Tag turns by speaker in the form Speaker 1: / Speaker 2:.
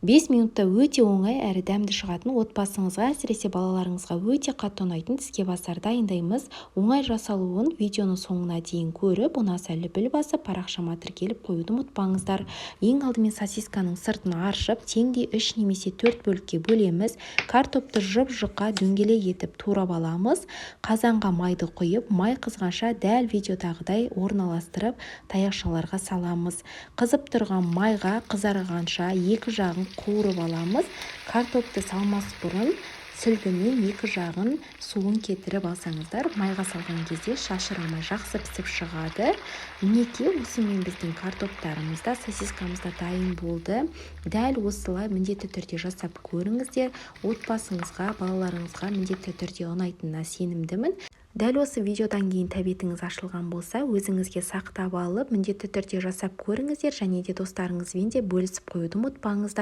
Speaker 1: 5 минутта өте оңай әрі дәмді шығатын отбасыңызға, әсіресе балаларыңызға өте қатты ұнайтын тіске басар дайындаймыз. Оңай жасалуын видеоны соңына дейін көріп, ұнаса лүпіл басып, парақшама тіркеліп қоюды ұмытпаңыздар. Ең алдымен сосисканың сыртын аршып, теңдей 3 немесе 4 бөлікке бөлеміз. Картопты жұп-жұқа дөңгелек етіп турап аламыз. Қазанға майды құйып, май қызғанша дәл видеодағыдай орналастырып, таяқшаларға саламыз. Қызып тұрған майға қызарғанша екі жағын қуырып аламыз. Картопты салмас бұрын сүлгімен екі жағын суын кетіріп алсаңыздар, майға салған кезде шашырамай жақсы пісіп шығады. Мінекей осымен біздің картоптарымыз да, сосискамыз да дайын болды. Дәл осылай міндетті түрде жасап көріңіздер. Отбасыңызға, балаларыңызға міндетті түрде ұнайтынына сенімдімін. Дәл осы видеодан кейін тәбетіңіз ашылған болса, өзіңізге сақтап алып, міндетті түрде жасап көріңіздер, және де достарыңызбен де бөлісіп қоюды ұмытпаңыздар.